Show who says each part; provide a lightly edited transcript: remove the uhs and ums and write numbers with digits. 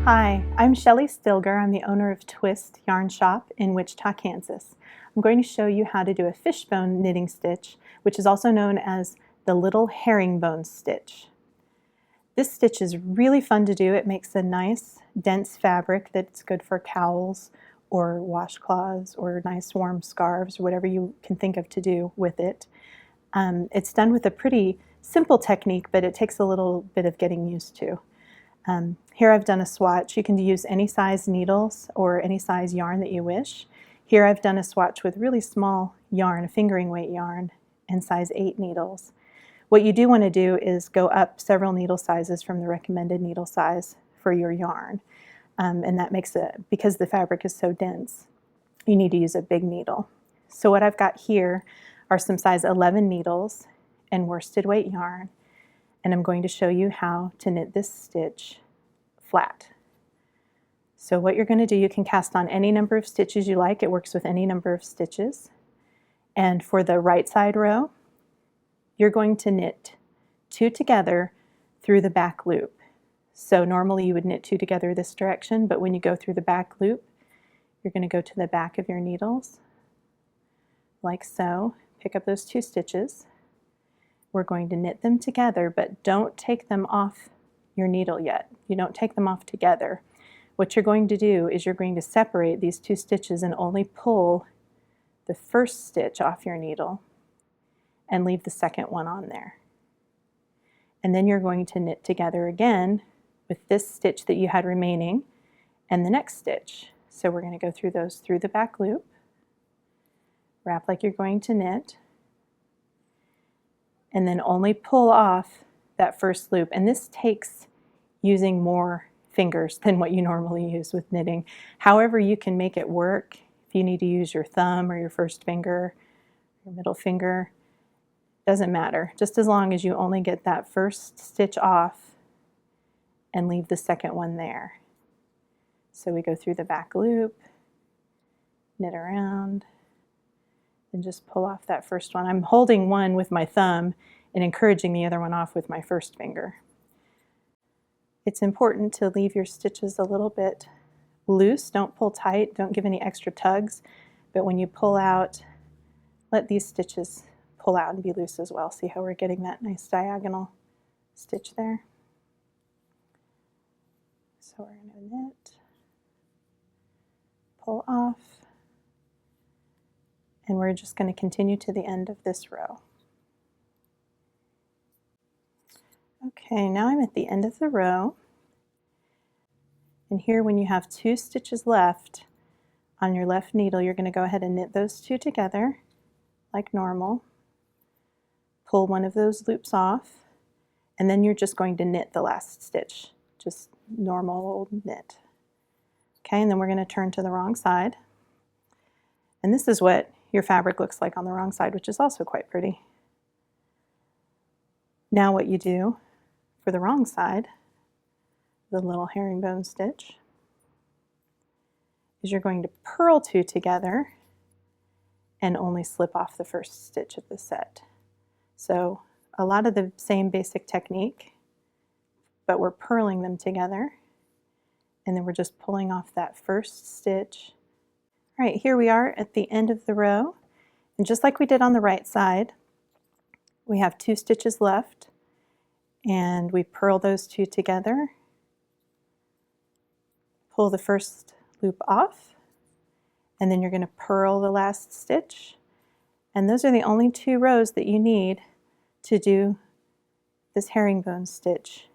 Speaker 1: Hi, I'm Shelly Stilger. I'm the owner of Twist Yarn Shop in Wichita, Kansas. I'm going to show you how to do a fishbone knitting stitch, which is also known as the Little Herringbone stitch. This stitch is really fun to do. It makes a nice, dense fabric that's good for cowls or washcloths or nice warm scarves, or whatever you can think of to do with it. It's done with a pretty simple technique, but it takes a little bit of getting used to. Here I've done a swatch. You can use any size needles or any size yarn that you wish. Here I've done a swatch with really small yarn, a fingering weight yarn, and size 8 needles. What you do want to do is go up several needle sizes from the recommended needle size for your yarn. And that makes it, because the fabric is so dense, you need to use a big needle. So what I've got here are some size 11 needles and worsted weight yarn. And I'm going to show you how to knit this stitch flat. So what you're going to do, you can cast on any number of stitches you like. It works with any number of stitches. And for the right side row, you're going to knit 2 together through the back loop. So normally you would knit 2 together this direction, but when you go through the back loop, you're going to go to the back of your needles, like so. Pick up those 2 stitches. We're going to knit them together, but don't take them off your needle yet. You don't take them off together. What you're going to do is you're going to separate these 2 stitches and only pull the first stitch off your needle and leave the second one on there. And then you're going to knit together again with this stitch that you had remaining and the next stitch. So we're going to go through those through the back loop, wrap like you're going to knit, and then only pull off that first loop. And this takes using more fingers than what you normally use with knitting. However you can make it work. If you need to use your thumb or your first finger, your middle finger, doesn't matter. Just as long as you only get that first stitch off and leave the second one there. So we go through the back loop, knit around, and just pull off that first one. I'm holding one with my thumb and encouraging the other one off with my first finger. It's important to leave your stitches a little bit loose. Don't pull tight, don't give any extra tugs, but when you pull out, let these stitches pull out and be loose as well. See how we're getting that nice diagonal stitch there? So we're going to knit, pull off, and we're just going to continue to the end of this row. Okay, now I'm at the end of the row, and here when you have 2 stitches left on your left needle, you're going to go ahead and knit those 2 together like normal, pull one of those loops off, and then you're just going to knit the last stitch, just normal old knit. Okay, and then we're going to turn to the wrong side, and this is what your fabric looks like on the wrong side, which is also quite pretty. Now what you do for the wrong side, the little herringbone stitch, is you're going to purl 2 together and only slip off the first stitch of the set. So a lot of the same basic technique, but we're purling them together, and then we're just pulling off that first stitch. All right, here we are at the end of the row, and just like we did on the right side, we have 2 stitches left, and we purl those 2 together, pull the first loop off, and then you're going to purl the last stitch, and those are the only 2 rows that you need to do this herringbone stitch